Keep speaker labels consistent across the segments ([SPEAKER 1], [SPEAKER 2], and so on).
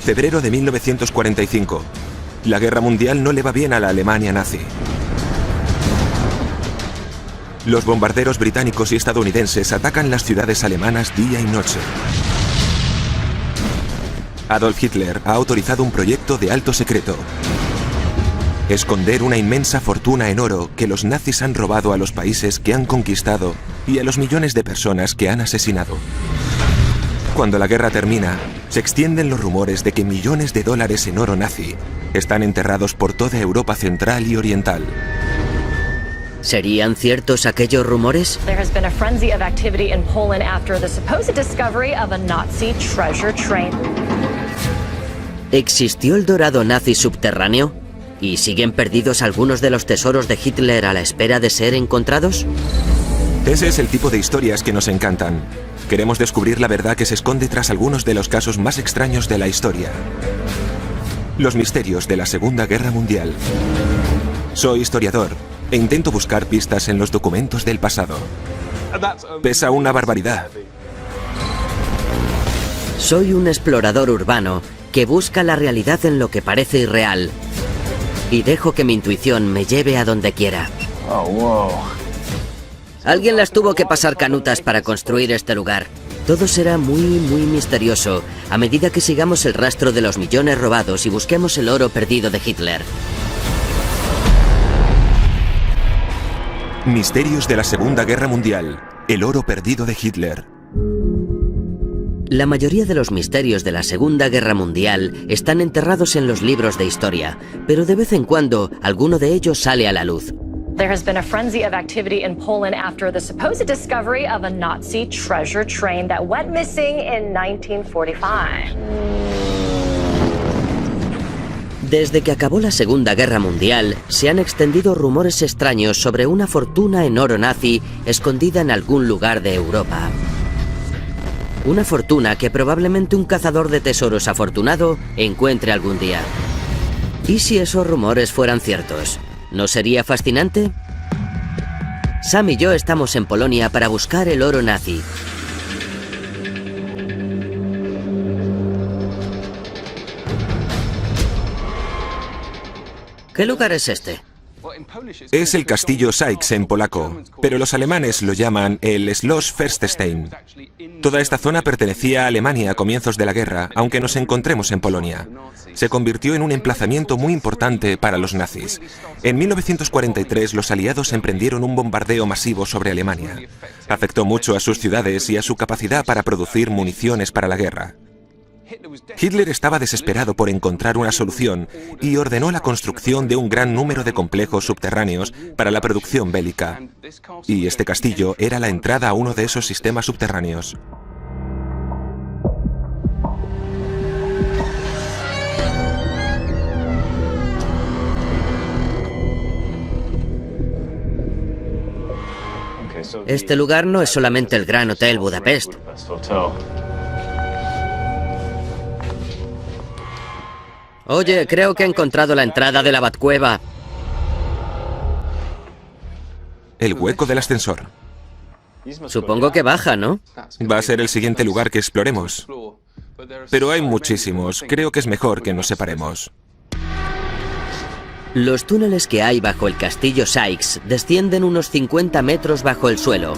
[SPEAKER 1] Febrero de 1945. La guerra mundial no le va bien a la Alemania nazi. Los bombarderos británicos y estadounidenses atacan las ciudades alemanas día y noche. Adolf Hitler ha autorizado un proyecto de alto secreto: esconder una inmensa fortuna en oro que los nazis han robado a los países que han conquistado y a los millones de personas que han asesinado. Cuando la guerra termina, se extienden los rumores de que millones de dólares en oro nazi están enterrados por toda Europa central y oriental.
[SPEAKER 2] ¿Serían ciertos aquellos rumores?
[SPEAKER 3] There has been a frenzy of activity in Poland after the supposed discovery of a Nazi treasure train.
[SPEAKER 2] ¿Existió el dorado nazi subterráneo? ¿Y siguen perdidos algunos de los tesoros de Hitler a la espera de ser encontrados?
[SPEAKER 1] Ese es el tipo de historias que nos encantan. Queremos descubrir la verdad que se esconde tras algunos de los casos más extraños de la historia. Los misterios de la Segunda Guerra Mundial. Soy historiador e intento buscar pistas en los documentos del pasado. Pesa una barbaridad.
[SPEAKER 2] Soy un explorador urbano que busca la realidad en lo que parece irreal. Y dejo que mi intuición me lleve a donde quiera.
[SPEAKER 4] Oh, wow.
[SPEAKER 2] Alguien las tuvo que pasar canutas para construir este lugar. Todo será muy misterioso a medida que sigamos el rastro de los millones robados y busquemos el oro perdido de Hitler.
[SPEAKER 1] Misterios de la Segunda Guerra Mundial. El oro perdido de Hitler.
[SPEAKER 2] La mayoría de los misterios de la Segunda Guerra Mundial están enterrados en los libros de historia, pero de vez en cuando alguno de ellos sale a la luz.
[SPEAKER 3] There has been a frenzy of activity in Poland after the supposed discovery of a Nazi treasure train that went missing in 1945.
[SPEAKER 2] Desde que acabó la Segunda Guerra Mundial, se han extendido rumores extraños sobre una fortuna en oro nazi escondida en algún lugar de Europa. Una fortuna que probablemente un cazador de tesoros afortunado encuentre algún día. ¿Y si esos rumores fueran ciertos? ¿No sería fascinante? Sam y yo estamos en Polonia para buscar el oro nazi. ¿Qué lugar es este?
[SPEAKER 1] Es el castillo Sykes en polaco, pero los alemanes lo llaman el Schloss Fürstenstein. Toda esta zona pertenecía a Alemania a comienzos de la guerra, aunque nos encontremos en Polonia. Se convirtió en un emplazamiento muy importante para los nazis. En 1943 los aliados emprendieron un bombardeo masivo sobre Alemania. Afectó mucho a sus ciudades y a su capacidad para producir municiones para la guerra. Hitler estaba desesperado por encontrar una solución y ordenó la construcción de un gran número de complejos subterráneos para la producción bélica. Y este castillo era la entrada a uno de esos sistemas subterráneos.
[SPEAKER 2] Este lugar no es solamente el Gran Hotel Budapest. Oye, creo que he encontrado la entrada de la Batcueva.
[SPEAKER 1] El hueco del ascensor.
[SPEAKER 2] Supongo que baja, ¿no?
[SPEAKER 1] Va a ser el siguiente lugar que exploremos. Pero hay muchísimos. Creo que es mejor que nos separemos.
[SPEAKER 2] Los túneles que hay bajo el castillo Sykes descienden unos 50 metros bajo el suelo.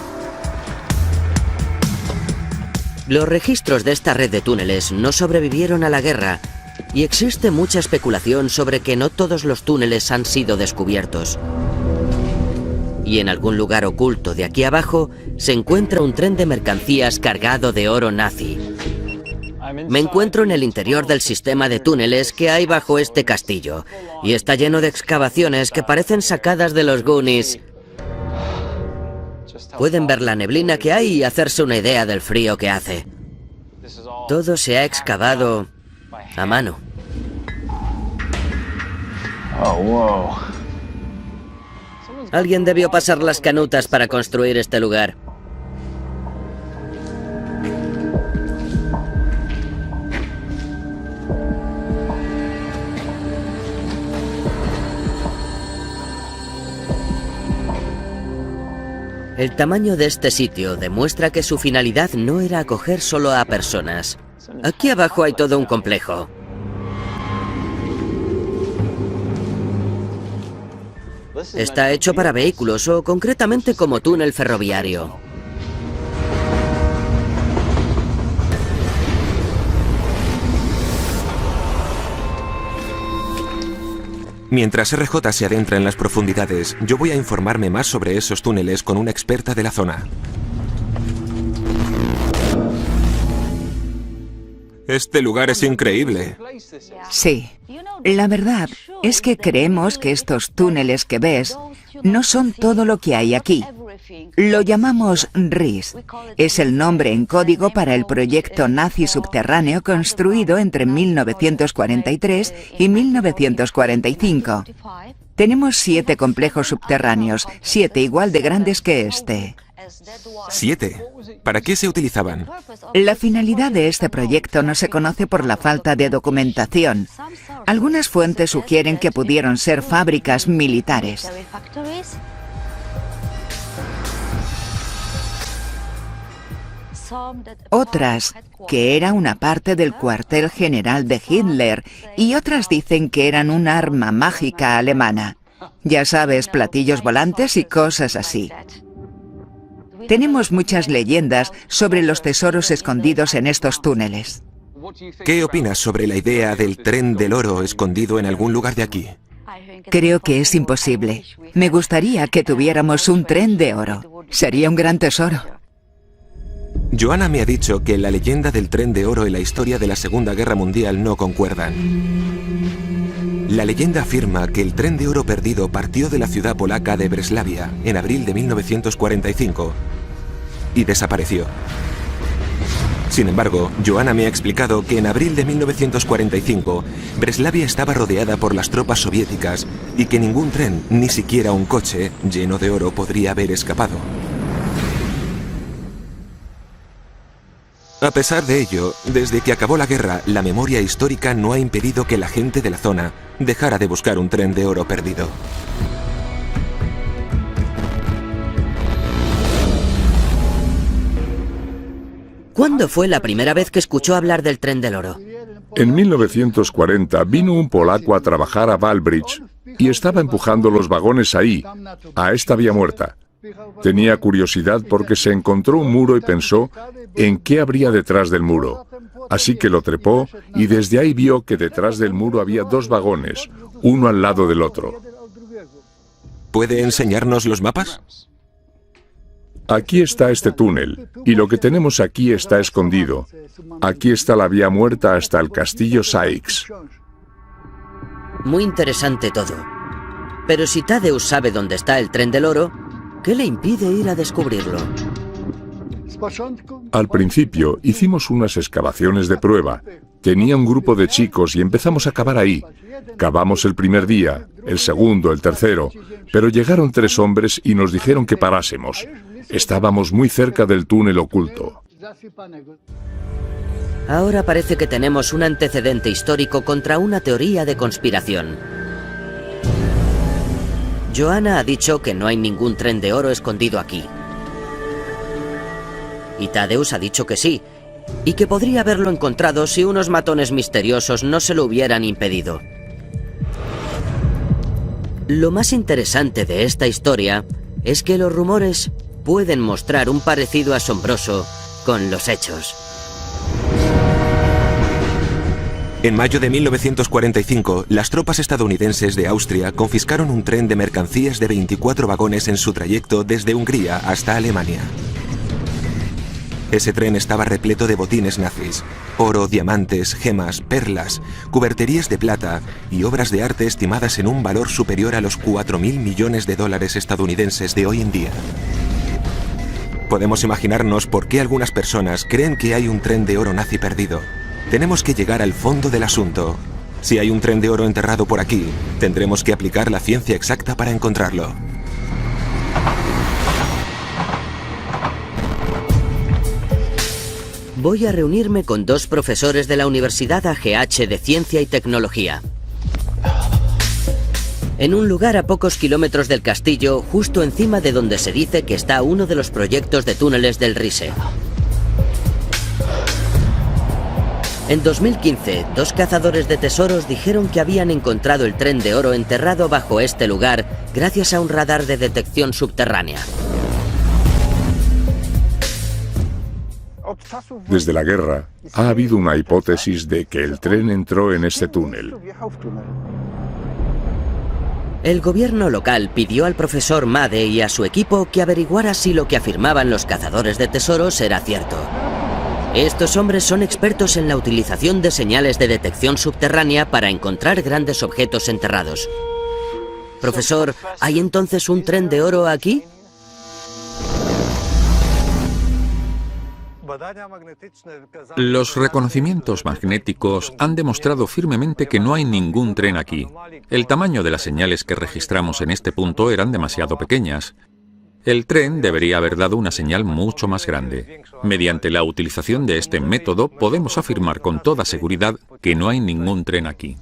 [SPEAKER 2] Los registros de esta red de túneles no sobrevivieron a la guerra y existe mucha especulación sobre que no todos los túneles han sido descubiertos. Y en algún lugar oculto de aquí abajo se encuentra un tren de mercancías cargado de oro nazi. Me encuentro en el interior del sistema de túneles que hay bajo este castillo y está lleno de excavaciones que parecen sacadas de los Goonies. Pueden ver la neblina que hay y hacerse una idea del frío que hace. Todo se ha excavado a mano.
[SPEAKER 4] Oh, wow.
[SPEAKER 2] Alguien debió pasar las canutas para construir este lugar. El tamaño de este sitio demuestra que su finalidad no era acoger solo a personas. Aquí abajo hay todo un complejo. Está hecho para vehículos o concretamente como túnel ferroviario.
[SPEAKER 1] Mientras RJ se adentra en las profundidades, yo voy a informarme más sobre esos túneles con una experta de la zona. Este lugar es increíble.
[SPEAKER 5] Sí. La verdad es que creemos que estos túneles que ves no son todo lo que hay aquí. Lo llamamos RIS. Es el nombre en código para el proyecto nazi subterráneo construido entre 1943 y 1945. Tenemos 7 complejos subterráneos, 7 igual de grandes que este.
[SPEAKER 1] 7. ¿Para qué se utilizaban?
[SPEAKER 5] La finalidad de este proyecto no se conoce por la falta de documentación. Algunas fuentes sugieren que pudieron ser fábricas militares. Otras, que era una parte del cuartel general de Hitler, y otras dicen que eran un arma mágica alemana. Ya sabes, platillos volantes y cosas así. Tenemos muchas leyendas sobre los tesoros escondidos en estos túneles.
[SPEAKER 1] ¿Qué opinas sobre la idea del tren del oro escondido en algún lugar de aquí?
[SPEAKER 5] Creo que es imposible. Me gustaría que tuviéramos un tren de oro. Sería un gran tesoro.
[SPEAKER 1] Joanna me ha dicho que la leyenda del tren de oro y la historia de la Segunda Guerra Mundial no concuerdan. La leyenda afirma que el tren de oro perdido partió de la ciudad polaca de Breslavia en abril de 1945 y desapareció. Sin embargo, Joanna me ha explicado que en abril de 1945 Breslavia estaba rodeada por las tropas soviéticas y que ningún tren, ni siquiera un coche lleno de oro podría haber escapado. A pesar de ello, desde que acabó la guerra, la memoria histórica no ha impedido que la gente de la zona dejara de buscar un tren de oro perdido.
[SPEAKER 2] ¿Cuándo fue la primera vez que escuchó hablar del tren del oro?
[SPEAKER 6] En 1940 vino un polaco a trabajar a Wałbrzych y estaba empujando los vagones ahí, a esta vía muerta. Tenía curiosidad porque se encontró un muro y pensó en qué habría detrás del muro. Así que lo trepó y desde ahí vio que detrás del muro había 2 vagones, uno al lado del otro.
[SPEAKER 1] ¿Puede enseñarnos los mapas?
[SPEAKER 6] Aquí está este túnel, y lo que tenemos aquí está escondido. Aquí está la vía muerta hasta el castillo Sykes.
[SPEAKER 2] Muy interesante todo. Pero si Tadeusz sabe dónde está el tren del oro, ¿qué le impide ir a descubrirlo?
[SPEAKER 6] Al principio hicimos unas excavaciones de prueba. Tenía un grupo de chicos y empezamos a cavar ahí. Cavamos el primer día, el segundo, el tercero, pero llegaron 3 hombres y nos dijeron que parásemos. Estábamos muy cerca del túnel oculto.
[SPEAKER 2] Ahora parece que tenemos un antecedente histórico contra una teoría de conspiración. Joanna ha dicho que no hay ningún tren de oro escondido aquí. Y Tadeusz ha dicho que sí, y que podría haberlo encontrado si unos matones misteriosos no se lo hubieran impedido. Lo más interesante de esta historia es que los rumores pueden mostrar un parecido asombroso con los hechos.
[SPEAKER 1] En mayo de 1945, las tropas estadounidenses de Austria confiscaron un tren de mercancías de 24 vagones en su trayecto desde Hungría hasta Alemania. Ese tren estaba repleto de botines nazis, oro, diamantes, gemas, perlas, cuberterías de plata y obras de arte estimadas en un valor superior a los 4.000 millones de dólares estadounidenses de hoy en día. Podemos imaginarnos por qué algunas personas creen que hay un tren de oro nazi perdido. Tenemos que llegar al fondo del asunto. Si hay un tren de oro enterrado por aquí, tendremos que aplicar la ciencia exacta para encontrarlo.
[SPEAKER 2] Voy a reunirme con 2 profesores de la Universidad AGH de Ciencia y Tecnología. En un lugar a pocos kilómetros del castillo, justo encima de donde se dice que está uno de los proyectos de túneles del Rise. En 2015, 2 cazadores de tesoros dijeron que habían encontrado el tren de oro enterrado bajo este lugar gracias a un radar de detección subterránea.
[SPEAKER 6] Desde la guerra, ha habido una hipótesis de que el tren entró en este túnel.
[SPEAKER 2] El gobierno local pidió al profesor Made y a su equipo que averiguara si lo que afirmaban los cazadores de tesoros era cierto. Estos hombres son expertos en la utilización de señales de detección subterránea para encontrar grandes objetos enterrados. Profesor, ¿hay entonces un tren de oro aquí?
[SPEAKER 7] Los reconocimientos magnéticos han demostrado firmemente que no hay ningún tren aquí. El tamaño de las señales que registramos en este punto eran demasiado pequeñas. El tren debería haber dado una señal mucho más grande. Mediante la utilización de este método podemos afirmar con toda seguridad que no hay ningún tren aquí.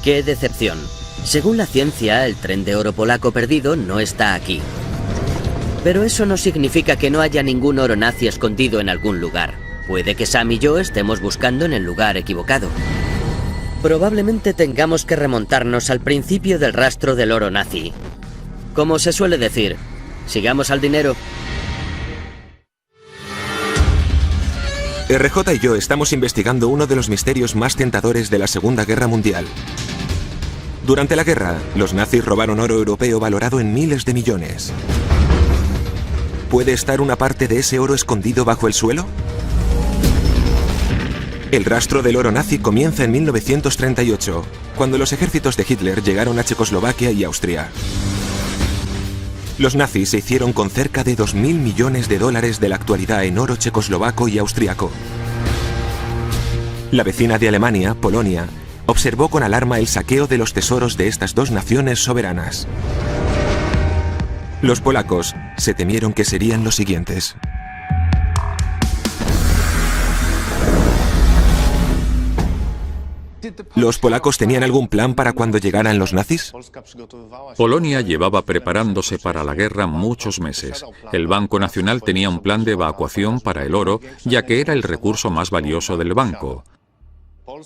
[SPEAKER 2] ¡Qué decepción! Según la ciencia, el tren de oro polaco perdido no está aquí. Pero eso no significa que no haya ningún oro nazi escondido en algún lugar. Puede que Sam y yo estemos buscando en el lugar equivocado. Probablemente tengamos que remontarnos al principio del rastro del oro nazi. Como se suele decir, sigamos al dinero.
[SPEAKER 1] RJ y yo estamos investigando uno de los misterios más tentadores de la Segunda Guerra Mundial. Durante la guerra, los nazis robaron oro europeo valorado en miles de millones. ¿Puede estar una parte de ese oro escondido bajo el suelo? El rastro del oro nazi comienza en 1938, cuando los ejércitos de Hitler llegaron a Checoslovaquia y Austria. Los nazis se hicieron con cerca de 2.000 millones de dólares de la actualidad en oro checoslovaco y austriaco. La vecina de Alemania, Polonia, observó con alarma el saqueo de los tesoros de estas dos naciones soberanas. Los polacos se temieron que serían los siguientes. ¿Los polacos tenían algún plan para cuando llegaran los nazis?
[SPEAKER 7] Polonia llevaba preparándose para la guerra muchos meses. El Banco Nacional tenía un plan de evacuación para el oro, ya que era el recurso más valioso del banco.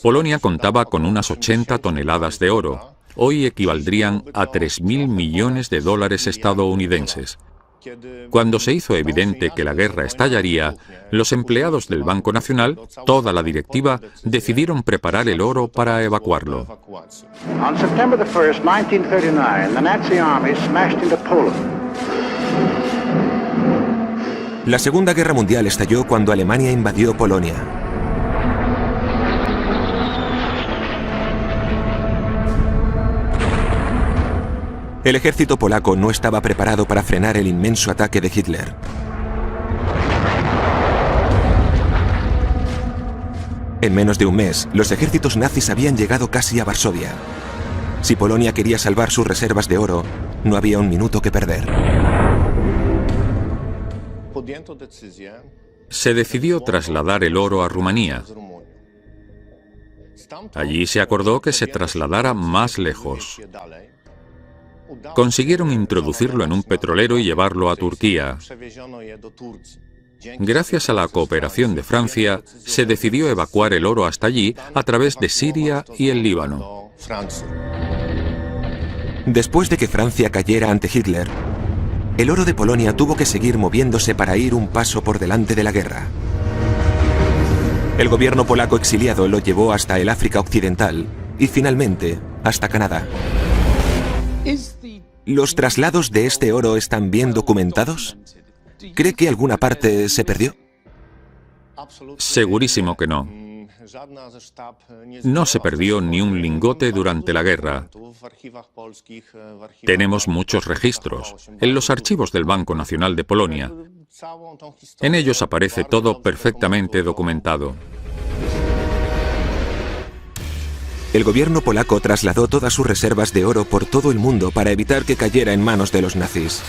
[SPEAKER 7] Polonia contaba con unas 80 toneladas de oro. Hoy equivaldrían a 3.000 millones de dólares estadounidenses. Cuando se hizo evidente que la guerra estallaría, los empleados del Banco Nacional, toda la directiva, decidieron preparar el oro para evacuarlo.
[SPEAKER 8] On September 1st, 1939, the Nazi army smashed into Poland.
[SPEAKER 1] La Segunda Guerra Mundial estalló cuando Alemania invadió Polonia. El ejército polaco no estaba preparado para frenar el inmenso ataque de Hitler. En menos de un mes, los ejércitos nazis habían llegado casi a Varsovia. Si Polonia quería salvar sus reservas de oro, no había un minuto que perder.
[SPEAKER 7] Se decidió trasladar el oro a Rumanía. Allí se acordó que se trasladara más lejos. Consiguieron introducirlo en un petrolero y llevarlo a Turquía. Gracias a la cooperación de Francia, se decidió evacuar el oro hasta allí a través de Siria y el Líbano.
[SPEAKER 1] Después de que Francia cayera ante Hitler, el oro de Polonia tuvo que seguir moviéndose para ir un paso por delante de la guerra. El gobierno polaco exiliado lo llevó hasta el África Occidental y finalmente hasta Canadá. ¿Los traslados de este oro están bien documentados? ¿Cree que alguna parte se perdió?
[SPEAKER 7] Segurísimo que no. No se perdió ni un lingote durante la guerra. Tenemos muchos registros en los archivos del Banco Nacional de Polonia. En ellos aparece todo perfectamente documentado.
[SPEAKER 1] El gobierno polaco trasladó todas sus reservas de oro por todo el mundo para evitar que cayera en manos de los nazis.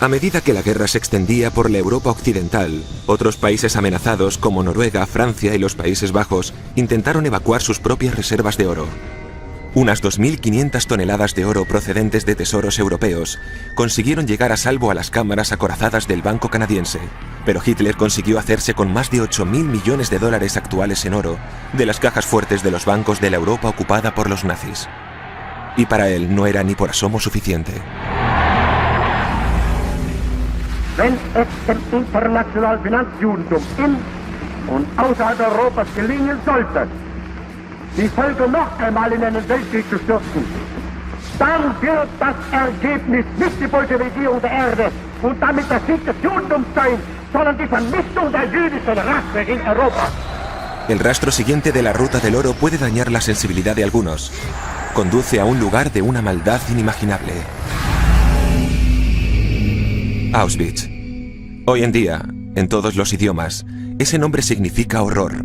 [SPEAKER 1] A medida que la guerra se extendía por la Europa occidental, otros países amenazados como Noruega, Francia y los Países Bajos intentaron evacuar sus propias reservas de oro. Unas 2.500 toneladas de oro procedentes de tesoros europeos consiguieron llegar a salvo a las cámaras acorazadas del Banco Canadiense, pero Hitler consiguió hacerse con más de 8.000 millones de dólares actuales en oro de las cajas fuertes de los bancos de la Europa ocupada por los nazis. Y para él no era ni por asomo suficiente.
[SPEAKER 9] Wenn es dem internationalen Finanzjudentum in und außerhalb Europas gelingen sollte, die Völker noch einmal in einen Weltkrieg zu stürzen, dann wird das Ergebnis nicht die Bolschewisierung der Erde und damit der Sieg des Judentums sein, sondern die Vernichtung der jüdischen Rasse in Europa.
[SPEAKER 1] El rastro siguiente de la ruta del oro puede dañar la sensibilidad de algunos. Conduce a un lugar de una maldad inimaginable. Auschwitz. Hoy en día, en todos los idiomas, ese nombre significa horror.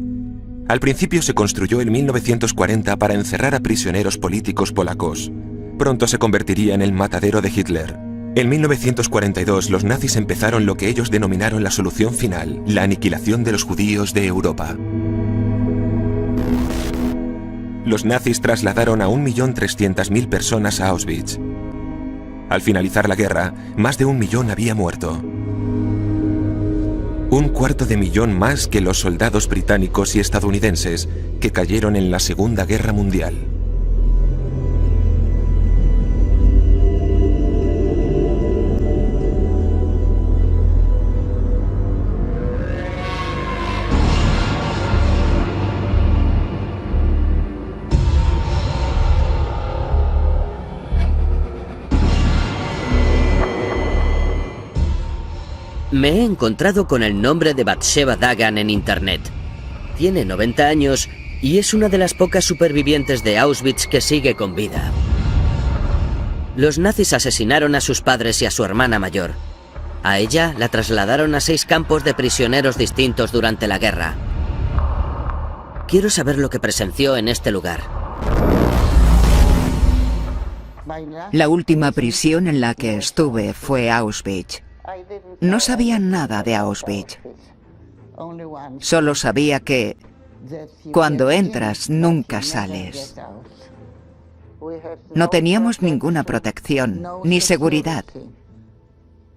[SPEAKER 1] Al principio se construyó en 1940 para encerrar a prisioneros políticos polacos. Pronto se convertiría en el matadero de Hitler. En 1942 los nazis empezaron lo que ellos denominaron la solución final, la aniquilación de los judíos de Europa. Los nazis trasladaron a 1.300.000 personas a Auschwitz. Al finalizar la guerra, más de 1 millón había muerto. 250.000 más que los soldados británicos y estadounidenses que cayeron en la Segunda Guerra Mundial.
[SPEAKER 2] Me he encontrado con el nombre de Batsheva Dagan en internet. Tiene 90 años y es una de las pocas supervivientes de Auschwitz que sigue con vida. Los nazis asesinaron a sus padres y a su hermana mayor. A ella la trasladaron a 6 campos de prisioneros distintos durante la guerra. Quiero saber lo que presenció en este lugar.
[SPEAKER 5] La última prisión en la que estuve fue Auschwitz. No sabía nada de Auschwitz. Solo sabía que cuando entras nunca sales. No teníamos ninguna protección, ni seguridad.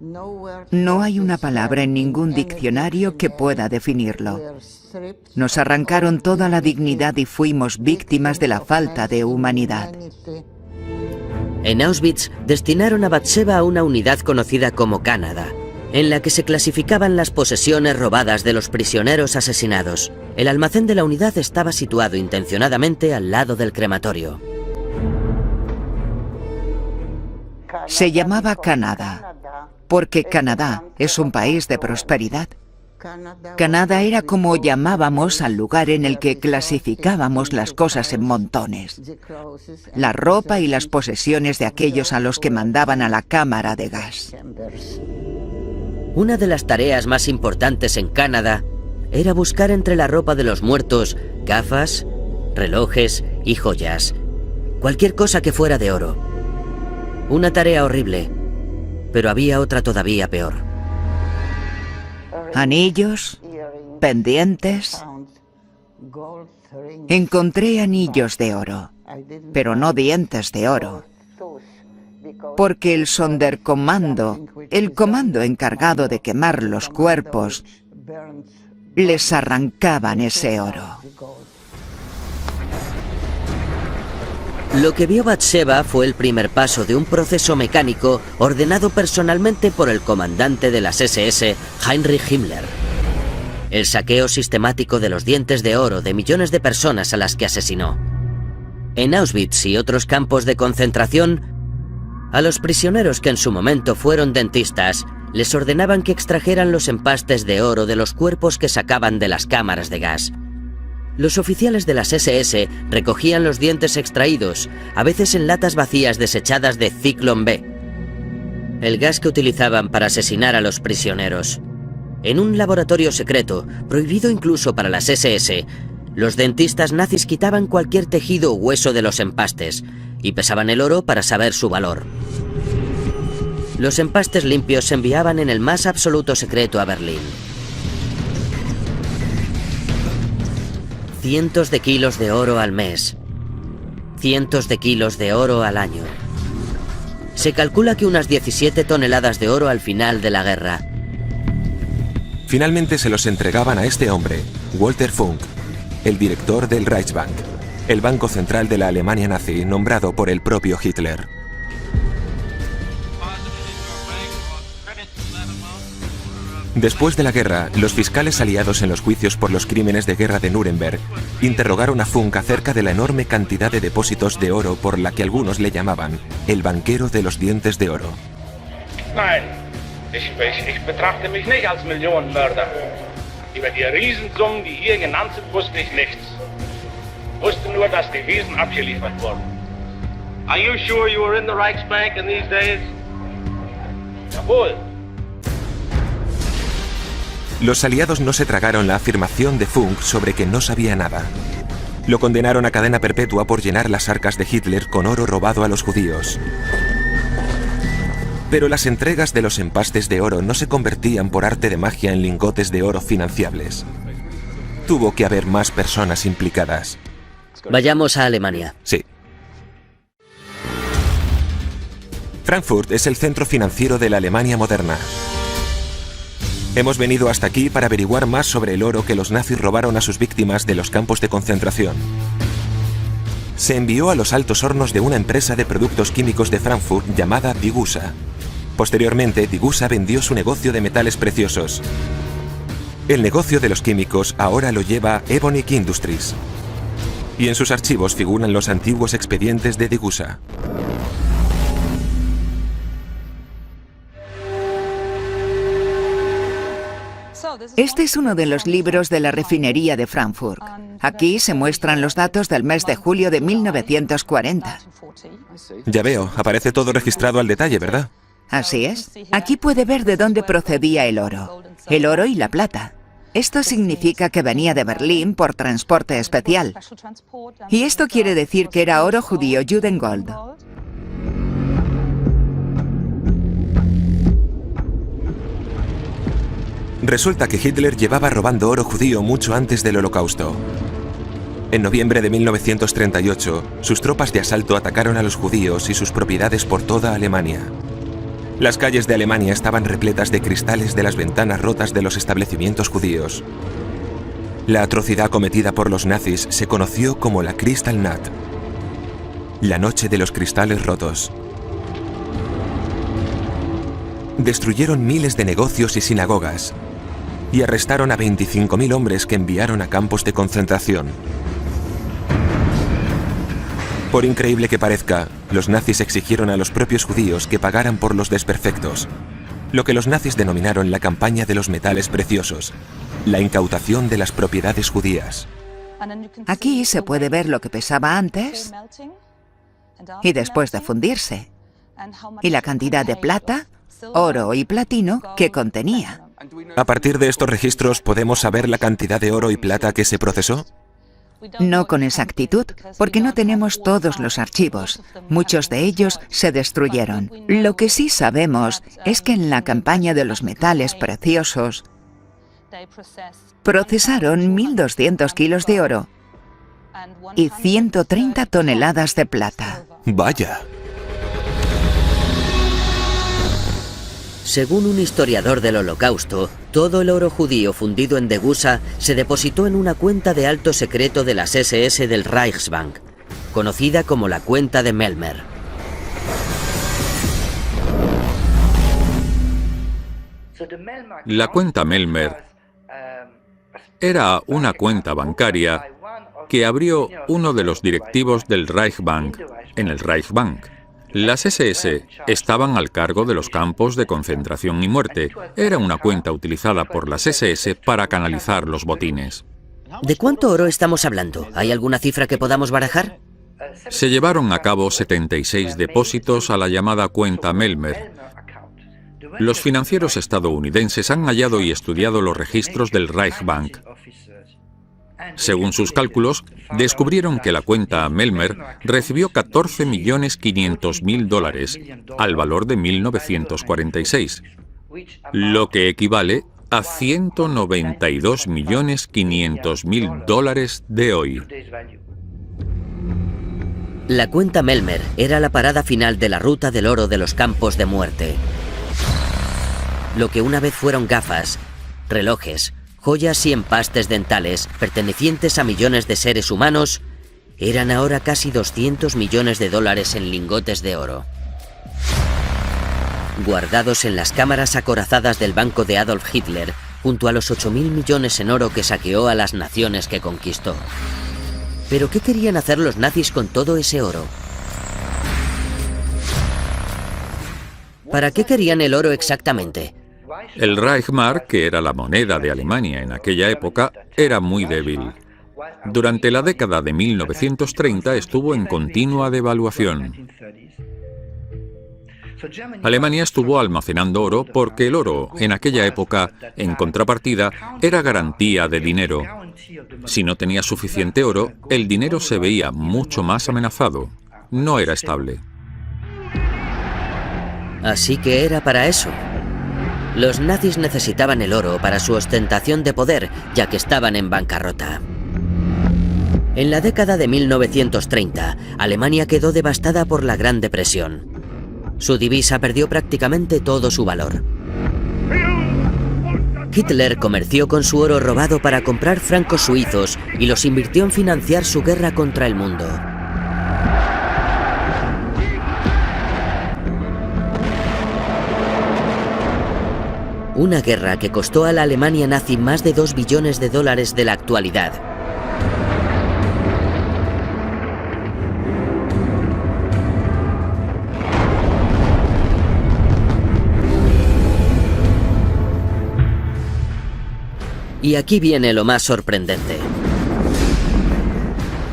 [SPEAKER 5] No hay una palabra en ningún diccionario que pueda definirlo. Nos arrancaron toda la dignidad y fuimos víctimas de la falta de humanidad.
[SPEAKER 2] En Auschwitz destinaron a Batsheva a una unidad conocida como Canadá, en la que se clasificaban las posesiones robadas de los prisioneros asesinados. El almacén de la unidad estaba situado intencionadamente al lado del crematorio.
[SPEAKER 5] Se llamaba Canadá, porque Canadá es un país de prosperidad. Canadá era como llamábamos al lugar en el que clasificábamos las cosas en montones. La ropa y las posesiones de aquellos a los que mandaban a la cámara de gas.
[SPEAKER 2] Una de las tareas más importantes en Canadá era buscar entre la ropa de los muertos gafas, relojes y joyas. Cualquier cosa que fuera de oro. Una tarea horrible, pero había otra todavía peor.
[SPEAKER 5] Anillos, pendientes. Encontré anillos de oro, pero no dientes de oro. Porque el Sonderkommando, el comando encargado de quemar los cuerpos, les arrancaban ese oro.
[SPEAKER 2] Lo que vio Batsheva fue el primer paso de un proceso mecánico ordenado personalmente por el comandante de las SS, Heinrich Himmler. El saqueo sistemático de los dientes de oro de millones de personas a las que asesinó. En Auschwitz y otros campos de concentración, a los prisioneros que en su momento fueron dentistas, les ordenaban que extrajeran los empastes de oro de los cuerpos que sacaban de las cámaras de gas. Los oficiales de las SS recogían los dientes extraídos, a veces en latas vacías desechadas de Zyklon B, el gas que utilizaban para asesinar a los prisioneros. En un laboratorio secreto, prohibido incluso para las SS, los dentistas nazis quitaban cualquier tejido o hueso de los empastes y pesaban el oro para saber su valor. Los empastes limpios se enviaban en el más absoluto secreto a Berlín. Cientos de kilos de oro al mes. Cientos de kilos de oro al año. Se calcula que unas 17 toneladas de oro al final de la guerra.
[SPEAKER 1] Finalmente se los entregaban a este hombre, Walter Funk, el director del Reichsbank. el banco central de la Alemania nazi, nombrado por el propio Hitler. Después de la guerra, los fiscales aliados en los juicios por los crímenes de guerra de Nuremberg interrogaron a Funk acerca de la enorme cantidad de depósitos de oro por la que algunos le llamaban el banquero de los dientes de oro.
[SPEAKER 10] Nein, ich betrachte mich nicht als Millionenmörder. Über die Riesensummen, die hier genannt sind, wusste ich nichts. Wusste nur, dass die Wiesen abgeliefert wurden. Are you sure you were in the Reichsbank in these days? Jawohl.
[SPEAKER 1] Los aliados no se tragaron la afirmación de Funk sobre que no sabía nada. Lo condenaron a cadena perpetua por llenar las arcas de Hitler con oro robado a los judíos. Pero las entregas de los empastes de oro no se convertían por arte de magia en lingotes de oro financiables. Tuvo que haber más personas implicadas.
[SPEAKER 2] Vayamos a Alemania.
[SPEAKER 1] Sí. Frankfurt es el centro financiero de la Alemania moderna. Hemos venido hasta aquí para averiguar más sobre el oro que los nazis robaron a sus víctimas de los campos de concentración. Se envió a los altos hornos de una empresa de productos químicos de Frankfurt llamada Digusa. Posteriormente, Digusa vendió su negocio de metales preciosos. El negocio de los químicos ahora lo lleva Evonik Industries. Y en sus archivos figuran los antiguos expedientes de Digusa.
[SPEAKER 5] Este es uno de los libros de la refinería de Frankfurt. Aquí se muestran los datos del mes de julio de 1940.
[SPEAKER 1] Ya veo, aparece todo registrado al detalle, ¿verdad?
[SPEAKER 5] Así es. Aquí puede ver de dónde procedía el oro y la plata. Esto significa que venía de Berlín por transporte especial. Y esto quiere decir que era oro judío Judengold.
[SPEAKER 1] Resulta que Hitler llevaba robando oro judío mucho antes del Holocausto. En noviembre de 1938, sus tropas de asalto atacaron a los judíos y sus propiedades por toda Alemania. Las calles de Alemania estaban repletas de cristales de las ventanas rotas de los establecimientos judíos. La atrocidad cometida por los nazis se conoció como la Kristallnacht, la noche de los cristales rotos. Destruyeron miles de negocios y sinagogas y arrestaron a 25.000 hombres que enviaron a campos de concentración. Por increíble que parezca, los nazis exigieron a los propios judíos que pagaran por los desperfectos, lo que los nazis denominaron la campaña de los metales preciosos, la incautación de las propiedades judías.
[SPEAKER 5] Aquí se puede ver lo que pesaba antes y después de fundirse, y la cantidad de plata, oro y platino que contenía.
[SPEAKER 1] ¿A partir de estos registros podemos saber la cantidad de oro y plata que se procesó?
[SPEAKER 5] No con exactitud, porque no tenemos todos los archivos. Muchos de ellos se destruyeron. Lo que sí sabemos es que en la campaña de los metales preciosos procesaron 1.200 kilos de oro y 130 toneladas de plata.
[SPEAKER 1] ¡Vaya!
[SPEAKER 2] Según un historiador del Holocausto, todo el oro judío fundido en Degussa se depositó en una cuenta de alto secreto de las SS del Reichsbank, conocida como la cuenta de Melmer.
[SPEAKER 7] La cuenta Melmer era una cuenta bancaria que abrió uno de los directivos del Reichsbank en el Reichsbank. Las SS estaban al cargo de los campos de concentración y muerte. Era una cuenta utilizada por las SS para canalizar los botines.
[SPEAKER 2] ¿De cuánto oro estamos hablando? ¿Hay alguna cifra que podamos barajar?
[SPEAKER 7] Se llevaron a cabo 76 depósitos a la llamada cuenta Melmer. Los financieros estadounidenses han hallado y estudiado los registros del Reichsbank. Según sus cálculos, descubrieron que la cuenta Melmer recibió $14.500.000 al valor de 1946, lo que equivale a $192.500.000 de hoy.
[SPEAKER 2] La cuenta Melmer era la parada final de la ruta del oro de los campos de muerte. Lo que una vez fueron gafas, relojes, joyas y empastes dentales pertenecientes a millones de seres humanos, eran ahora casi 200 millones de dólares en lingotes de oro, guardados en las cámaras acorazadas del banco de Adolf Hitler, junto a los 8.000 millones en oro que saqueó a las naciones que conquistó. ¿Pero qué querían hacer los nazis con todo ese oro? ¿Para qué querían el oro exactamente?
[SPEAKER 7] El Reichsmark, que era la moneda de Alemania en aquella época, era muy débil. Durante la década de 1930 estuvo en continua devaluación. Alemania estuvo almacenando oro porque el oro, en aquella época, en contrapartida, era garantía de dinero. Si no tenía suficiente oro, el dinero se veía mucho más amenazado. No era estable.
[SPEAKER 2] Así que era para eso. Los nazis necesitaban el oro para su ostentación de poder, ya que estaban en bancarrota. En la década de 1930, Alemania quedó devastada por la Gran Depresión. Su divisa perdió prácticamente todo su valor. Hitler comerció con su oro robado para comprar francos suizos y los invirtió en financiar su guerra contra el mundo. Una guerra que costó a la Alemania nazi más de 2 billones de dólares de la actualidad. Y aquí viene lo más sorprendente.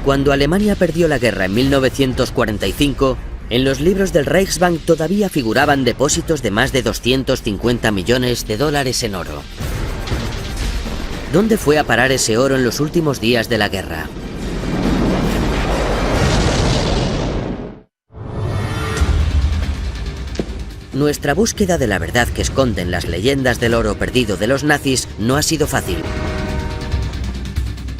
[SPEAKER 2] Cuando Alemania perdió la guerra en 1945, en los libros del Reichsbank todavía figuraban depósitos de más de 250 millones de dólares en oro. ¿Dónde fue a parar ese oro en los últimos días de la guerra? Nuestra búsqueda de la verdad que esconden las leyendas del oro perdido de los nazis no ha sido fácil.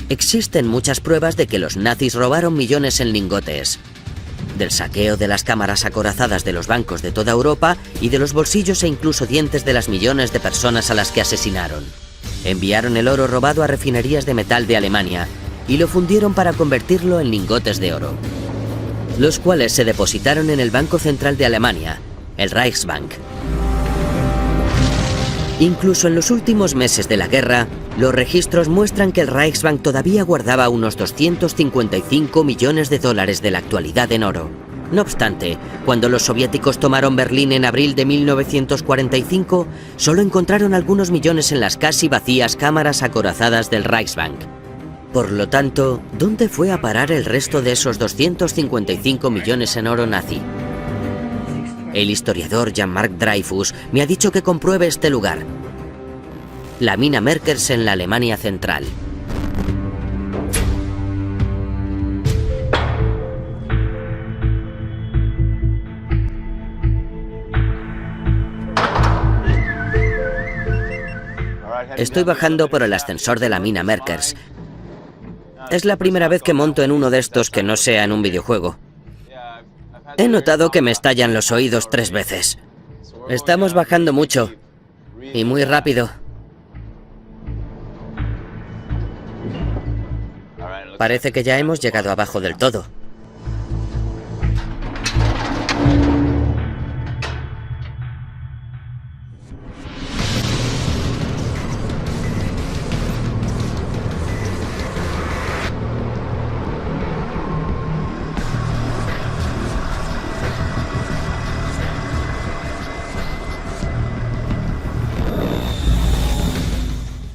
[SPEAKER 2] Existen muchas pruebas de que los nazis robaron millones en lingotes, del saqueo de las cámaras acorazadas de los bancos de toda Europa y de los bolsillos e incluso dientes de las millones de personas a las que asesinaron. Enviaron el oro robado a refinerías de metal de Alemania y lo fundieron para convertirlo en lingotes de oro, los cuales se depositaron en el Banco Central de Alemania, el Reichsbank. Incluso en los últimos meses de la guerra, los registros muestran que el Reichsbank todavía guardaba unos 255 millones de dólares de la actualidad en oro. No obstante, cuando los soviéticos tomaron Berlín en abril de 1945, solo encontraron algunos millones en las casi vacías cámaras acorazadas del Reichsbank. Por lo tanto, ¿dónde fue a parar el resto de esos 255 millones en oro nazi? El historiador Jean-Marc Dreyfus me ha dicho que compruebe este lugar: la mina Merkers en la Alemania central. Estoy bajando por el ascensor de la mina Merkers. Es la primera vez que monto en uno de estos que no sea en un videojuego. He notado que me estallan los oídos 3 veces. Estamos bajando mucho y muy rápido. Parece que ya hemos llegado abajo del todo.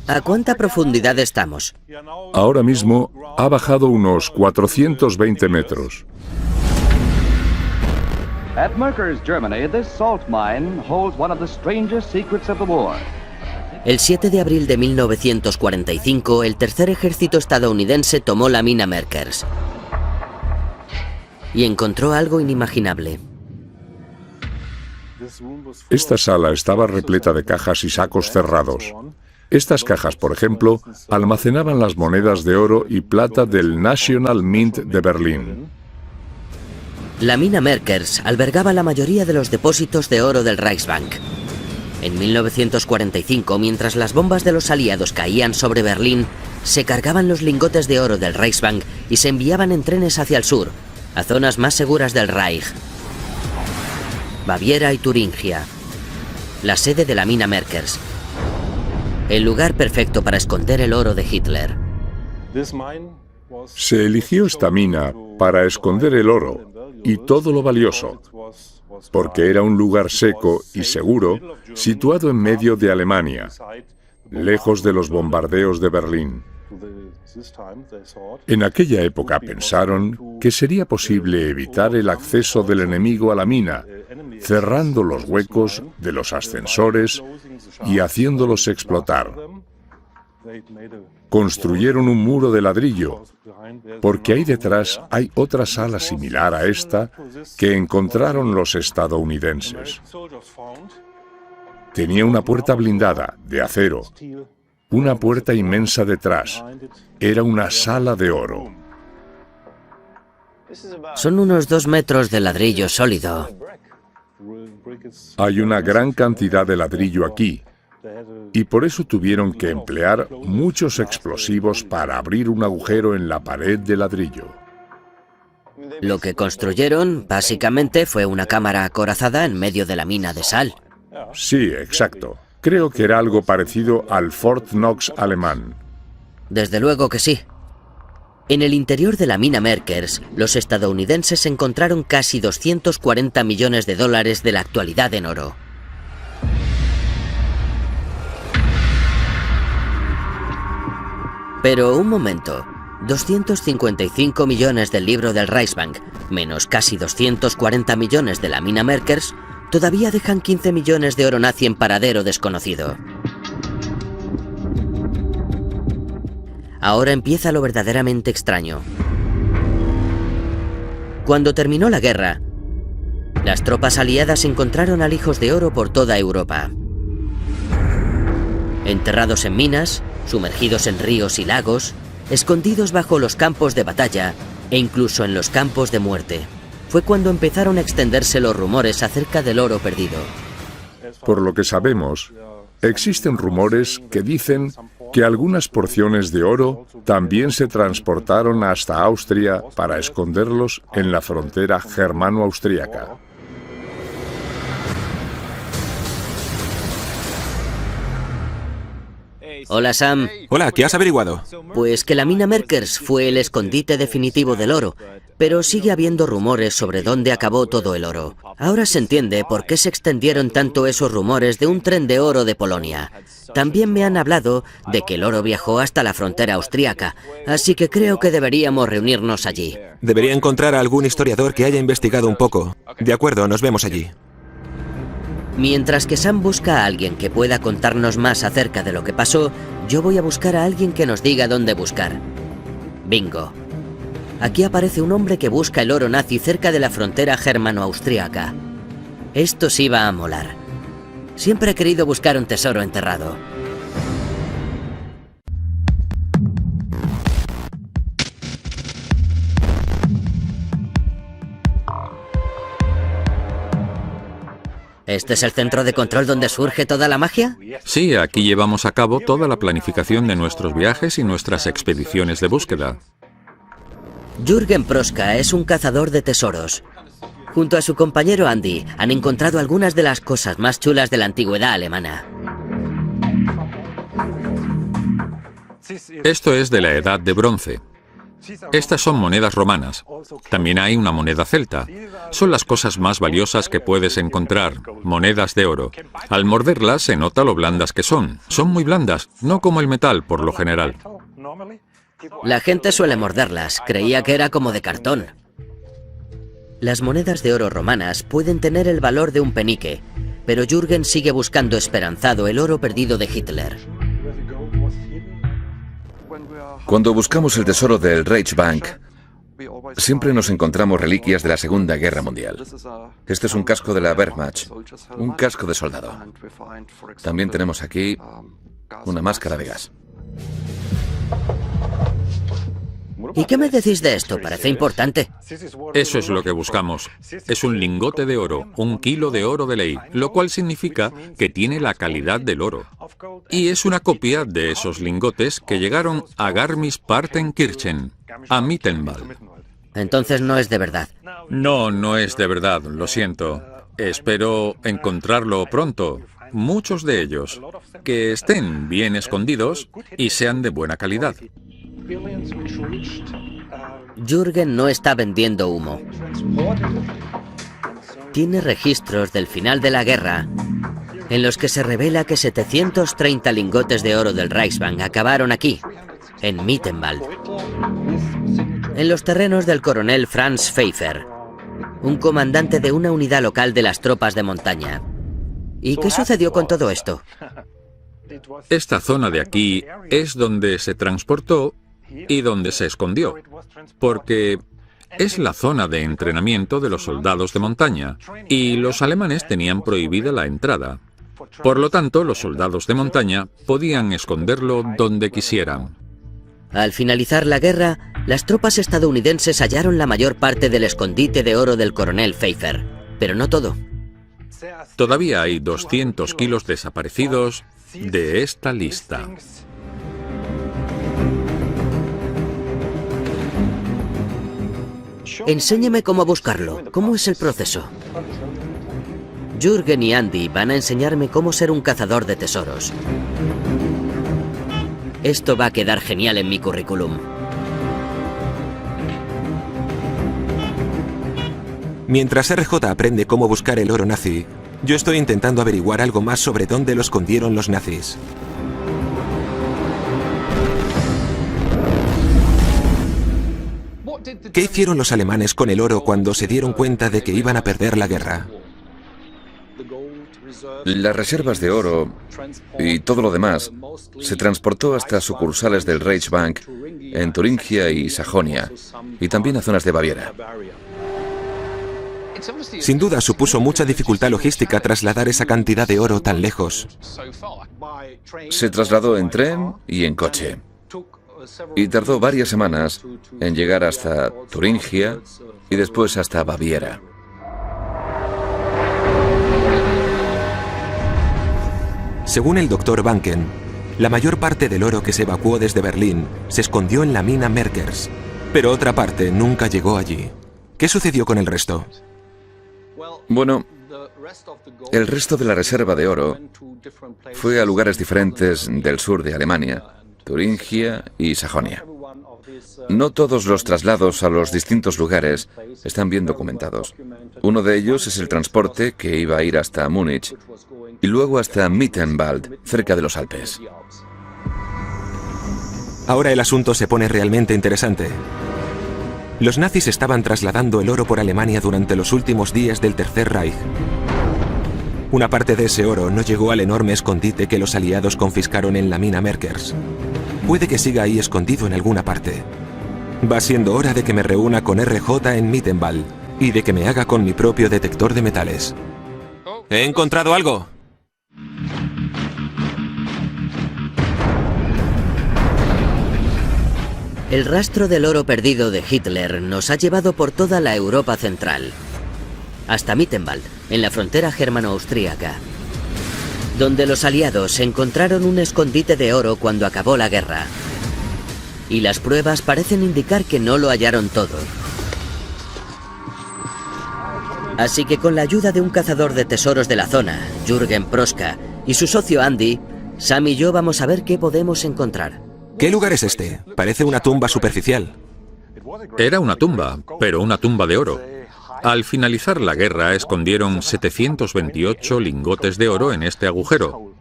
[SPEAKER 2] ¿A cuánta profundidad estamos?
[SPEAKER 6] Ahora mismo ha bajado unos 420 metros.
[SPEAKER 11] At Merkers, Germany, this salt mine holds one of the strangest secrets of the war.
[SPEAKER 2] El 7 de abril de 1945, el tercer ejército estadounidense tomó la mina Merkers y encontró algo inimaginable.
[SPEAKER 6] Esta sala estaba repleta de cajas y sacos cerrados. Estas cajas, por ejemplo, almacenaban las monedas de oro y plata del National Mint de Berlín.
[SPEAKER 2] La mina Merkers albergaba la mayoría de los depósitos de oro del Reichsbank. En 1945, mientras las bombas de los aliados caían sobre Berlín, se cargaban los lingotes de oro del Reichsbank y se enviaban en trenes hacia el sur, a zonas más seguras del Reich. Baviera y Turingia, la sede de la mina Merkers, el lugar perfecto para esconder el oro de Hitler.
[SPEAKER 6] Se eligió esta mina para esconder el oro y todo lo valioso, porque era un lugar seco y seguro, situado en medio de Alemania, lejos de los bombardeos de Berlín. En aquella época pensaron que sería posible evitar el acceso del enemigo a la mina, cerrando los huecos de los ascensores y haciéndolos explotar. Construyeron un muro de ladrillo, porque ahí detrás hay otra sala similar a esta que encontraron los estadounidenses. Tenía una puerta blindada, de acero, una puerta inmensa detrás. Era una sala de oro.
[SPEAKER 2] Son unos 2 metros de ladrillo sólido.
[SPEAKER 6] Hay una gran cantidad de ladrillo aquí, y por eso tuvieron que emplear muchos explosivos para abrir un agujero en la pared de ladrillo.
[SPEAKER 2] Lo que construyeron, básicamente, fue una cámara acorazada en medio de la mina de sal.
[SPEAKER 6] Sí, exacto. Creo que era algo parecido al Fort Knox alemán.
[SPEAKER 2] Desde luego que sí. En el interior de la mina Merkers, los estadounidenses encontraron casi 240 millones de dólares de la actualidad en oro. Pero un momento, 255 millones del libro del Reichsbank, menos casi 240 millones de la mina Merkers, todavía dejan 15 millones de oro nazi en paradero desconocido. Ahora empieza lo verdaderamente extraño. Cuando terminó la guerra, las tropas aliadas encontraron alijos de oro por toda Europa. Enterrados en minas, sumergidos en ríos y lagos, escondidos bajo los campos de batalla e incluso en los campos de muerte. Fue cuando empezaron a extenderse los rumores acerca del oro perdido.
[SPEAKER 6] Por lo que sabemos, existen rumores que dicen que algunas porciones de oro también se transportaron hasta Austria para esconderlos en la frontera germano-austríaca.
[SPEAKER 2] Hola, Sam.
[SPEAKER 1] Hola, ¿qué has averiguado?
[SPEAKER 2] Pues que la mina Merkers fue el escondite definitivo del oro, pero sigue habiendo rumores sobre dónde acabó todo el oro. Ahora se entiende por qué se extendieron tanto esos rumores de un tren de oro de Polonia. También me han hablado de que el oro viajó hasta la frontera austríaca, así que creo que deberíamos reunirnos allí.
[SPEAKER 1] Debería encontrar a algún historiador que haya investigado un poco. De acuerdo, nos vemos allí.
[SPEAKER 2] Mientras que Sam busca a alguien que pueda contarnos más acerca de lo que pasó, yo voy a buscar a alguien que nos diga dónde buscar. Bingo. Aquí aparece un hombre que busca el oro nazi cerca de la frontera germano-austríaca. Esto sí va a molar. Siempre he querido buscar un tesoro enterrado. ¿Este es el centro de control donde surge toda la magia?
[SPEAKER 7] Sí, aquí llevamos a cabo toda la planificación de nuestros viajes y nuestras expediciones de búsqueda.
[SPEAKER 2] Jürgen Proska es un cazador de tesoros. Junto a su compañero Andy, han encontrado algunas de las cosas más chulas de la antigüedad alemana.
[SPEAKER 7] Esto es de la Edad de Bronce. Estas son monedas romanas. También hay una moneda celta. Son las cosas más valiosas que puedes encontrar, monedas de oro. Al morderlas se nota lo blandas que son. Son muy blandas, no como el metal por lo general.
[SPEAKER 2] La gente suele morderlas, creía que era como de cartón. Las monedas de oro romanas pueden tener el valor de un penique, pero Jürgen sigue buscando esperanzado el oro perdido de Hitler.
[SPEAKER 12] Cuando buscamos el tesoro del Reichsbank, siempre nos encontramos reliquias de la Segunda Guerra Mundial. Este es un casco de la Wehrmacht, un casco de soldado. También tenemos aquí una máscara de gas.
[SPEAKER 2] ¿Y qué me decís de esto? Parece importante.
[SPEAKER 7] Eso es lo que buscamos. Es un lingote de oro, 1 kilo de oro de ley, lo cual significa que tiene la calidad del oro. Y es una copia de esos lingotes que llegaron a Garmisch-Partenkirchen, a Mittenwald.
[SPEAKER 2] Entonces no es de verdad.
[SPEAKER 7] No, no es de verdad, lo siento. Espero encontrarlo pronto. Muchos de ellos. Que estén bien escondidos y sean de buena calidad.
[SPEAKER 2] Jürgen no está vendiendo humo. Tiene registros del final de la guerra en los que se revela que 730 lingotes de oro del Reichsbank acabaron aquí, en Mittenwald, en los terrenos del coronel Franz Pfeiffer, un comandante de una unidad local de las tropas de montaña. ¿Y qué sucedió con todo esto?
[SPEAKER 7] Esta zona de aquí es donde se transportó y donde se escondió, porque es la zona de entrenamiento de los soldados de montaña, y los alemanes tenían prohibida la entrada. Por lo tanto, los soldados de montaña podían esconderlo donde quisieran.
[SPEAKER 2] Al finalizar la guerra, las tropas estadounidenses hallaron la mayor parte del escondite de oro del coronel Pfeiffer, pero no todo.
[SPEAKER 7] Todavía hay 200 kilos desaparecidos de esta lista.
[SPEAKER 2] Enséñeme cómo buscarlo. ¿Cómo es el proceso? Jürgen y Andy van a enseñarme cómo ser un cazador de tesoros. Esto va a quedar genial en mi currículum.
[SPEAKER 1] Mientras RJ aprende cómo buscar el oro nazi, yo estoy intentando averiguar algo más sobre dónde lo escondieron los nazis. ¿Qué hicieron los alemanes con el oro cuando se dieron cuenta de que iban a perder la guerra?
[SPEAKER 12] Las reservas de oro y todo lo demás se transportó hasta sucursales del Reichsbank en Turingia y Sajonia, y también a zonas de Baviera.
[SPEAKER 1] Sin duda supuso mucha dificultad logística trasladar esa cantidad de oro tan lejos.
[SPEAKER 12] Se trasladó en tren y en coche, y tardó varias semanas en llegar hasta Turingia y después hasta Baviera.
[SPEAKER 1] Según el Dr. Banken, la mayor parte del oro que se evacuó desde Berlín se escondió en la mina Merkers, pero otra parte nunca llegó allí. ¿Qué sucedió con el resto?
[SPEAKER 12] Bueno, el resto de la reserva de oro fue a lugares diferentes del sur de Alemania, Turingia y Sajonia. No todos los traslados a los distintos lugares están bien documentados. Uno de ellos es el transporte que iba a ir hasta Múnich y luego hasta Mittenwald, cerca de los Alpes.
[SPEAKER 1] Ahora el asunto se pone realmente interesante. Los nazis estaban trasladando el oro por Alemania durante los últimos días del Tercer Reich. Una parte de ese oro no llegó al enorme escondite que los aliados confiscaron en la mina Merkers. Puede que siga ahí escondido en alguna parte. Va siendo hora de que me reúna con RJ en Mittenwald y de que me haga con mi propio detector de metales. ¡He encontrado algo!
[SPEAKER 2] El rastro del oro perdido de Hitler nos ha llevado por toda la Europa central, hasta Mittenwald, en la frontera germano-austríaca, donde los aliados encontraron un escondite de oro cuando acabó la guerra. Y las pruebas parecen indicar que no lo hallaron todo. Así que con la ayuda de un cazador de tesoros de la zona, Jürgen Proska, y su socio Andy, Sam y yo vamos a ver qué podemos encontrar.
[SPEAKER 1] ¿Qué lugar es este? Parece una tumba superficial.
[SPEAKER 7] Era una tumba, pero una tumba de oro. Al finalizar la guerra escondieron 728 lingotes de oro en este agujero.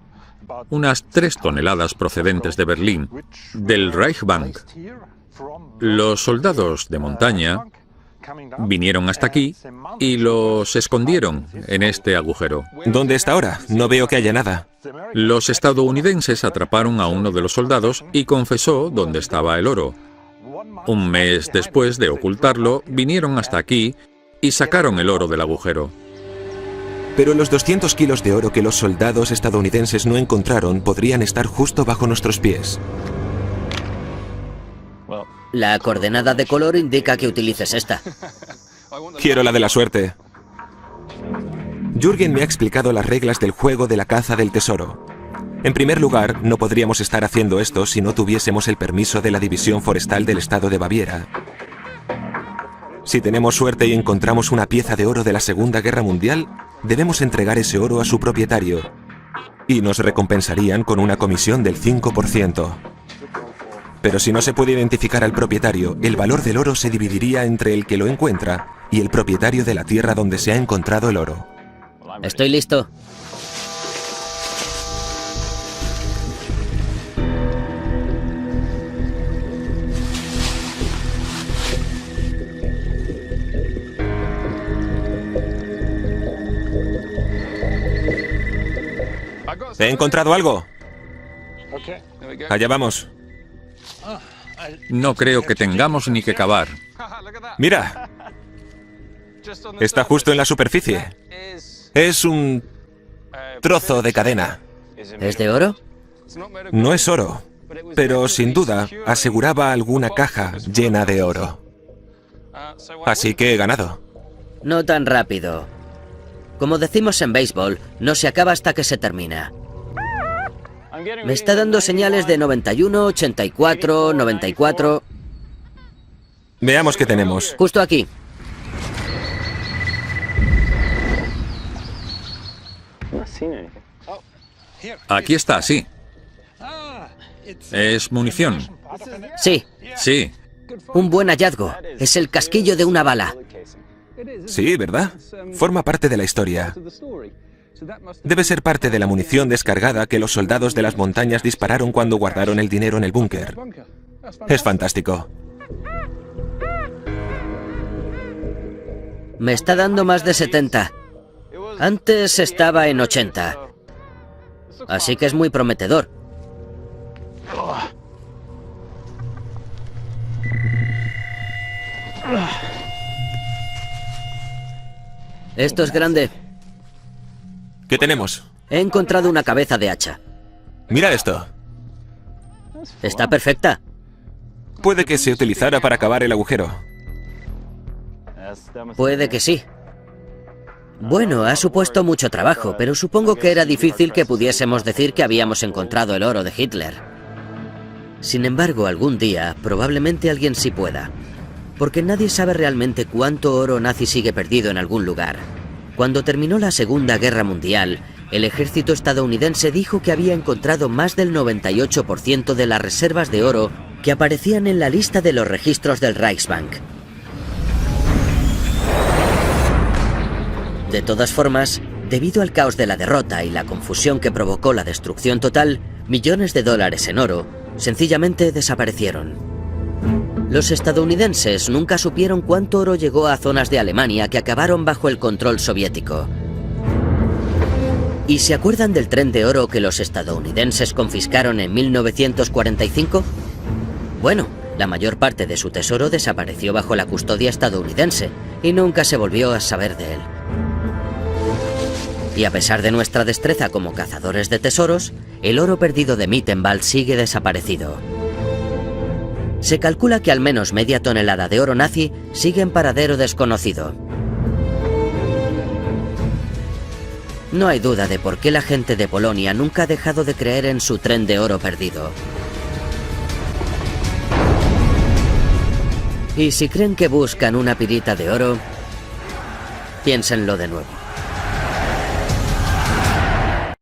[SPEAKER 7] Unas 3 toneladas procedentes de Berlín, del Reichsbank. Los soldados de montaña vinieron hasta aquí y los escondieron en este agujero.
[SPEAKER 1] ¿Dónde está ahora? No veo que haya nada.
[SPEAKER 7] Los estadounidenses atraparon a uno de los soldados y confesó dónde estaba el oro. Un mes después de ocultarlo, vinieron hasta aquí y sacaron el oro del agujero.
[SPEAKER 1] Pero los 200 kilos de oro que los soldados estadounidenses no encontraron podrían estar justo bajo nuestros pies.
[SPEAKER 2] La coordenada de color indica que utilices esta.
[SPEAKER 1] Quiero la de la suerte. Jürgen me ha explicado las reglas del juego de la caza del tesoro. En primer lugar, no podríamos estar haciendo esto si no tuviésemos el permiso de la División Forestal del Estado de Baviera. Si tenemos suerte y encontramos una pieza de oro de la Segunda Guerra Mundial, debemos entregar ese oro a su propietario y nos recompensarían con una comisión del 5%. Pero si no se puede identificar al propietario, el valor del oro se dividiría entre el que lo encuentra y el propietario de la tierra donde se ha encontrado el oro.
[SPEAKER 2] Estoy listo.
[SPEAKER 1] ¿He encontrado algo? Allá vamos.
[SPEAKER 7] No creo que tengamos ni que cavar.
[SPEAKER 1] Mira. Está justo en la superficie. Es un trozo de cadena.
[SPEAKER 2] ¿Es de oro?
[SPEAKER 1] No es oro, pero sin duda aseguraba alguna caja llena de oro. Así que he ganado.
[SPEAKER 2] No tan rápido. Como decimos en béisbol, no se acaba hasta que se termina. Me está dando señales de 91, 84, 94...
[SPEAKER 1] Veamos qué tenemos.
[SPEAKER 2] Justo aquí.
[SPEAKER 7] Aquí está, sí. ¿Es munición?
[SPEAKER 2] Sí.
[SPEAKER 7] Sí.
[SPEAKER 2] Un buen hallazgo. Es el casquillo de una bala.
[SPEAKER 1] Sí, ¿verdad? Forma parte de la historia. Debe ser parte de la munición descargada que los soldados de las montañas dispararon cuando guardaron el dinero en el búnker. Es fantástico.
[SPEAKER 2] Me está dando más de 70. Antes estaba en 80. Así que es muy prometedor. Esto es grande.
[SPEAKER 1] ¿Qué tenemos?
[SPEAKER 2] He encontrado una cabeza de hacha.
[SPEAKER 1] Mira esto.
[SPEAKER 2] Está perfecta.
[SPEAKER 1] Puede que se utilizara para cavar el agujero.
[SPEAKER 2] Puede que sí. Bueno, ha supuesto mucho trabajo, pero supongo que era difícil que pudiésemos decir que habíamos encontrado el oro de Hitler. Sin embargo, algún día, probablemente alguien sí pueda. Porque nadie sabe realmente cuánto oro nazi sigue perdido en algún lugar. Cuando terminó la Segunda Guerra Mundial, el ejército estadounidense dijo que había encontrado más del 98% de las reservas de oro que aparecían en la lista de los registros del Reichsbank. De todas formas, debido al caos de la derrota y la confusión que provocó la destrucción total, millones de dólares en oro sencillamente desaparecieron. Los estadounidenses nunca supieron cuánto oro llegó a zonas de Alemania que acabaron bajo el control soviético. ¿Y se acuerdan del tren de oro que los estadounidenses confiscaron en 1945? Bueno, la mayor parte de su tesoro desapareció bajo la custodia estadounidense y nunca se volvió a saber de él. Y a pesar de nuestra destreza como cazadores de tesoros, el oro perdido de Mittenwald sigue desaparecido. Se calcula que al menos media tonelada de oro nazi sigue en paradero desconocido. No hay duda de por qué la gente de Polonia nunca ha dejado de creer en su tren de oro perdido. Y si creen que buscan una pirita de oro, piénsenlo de nuevo.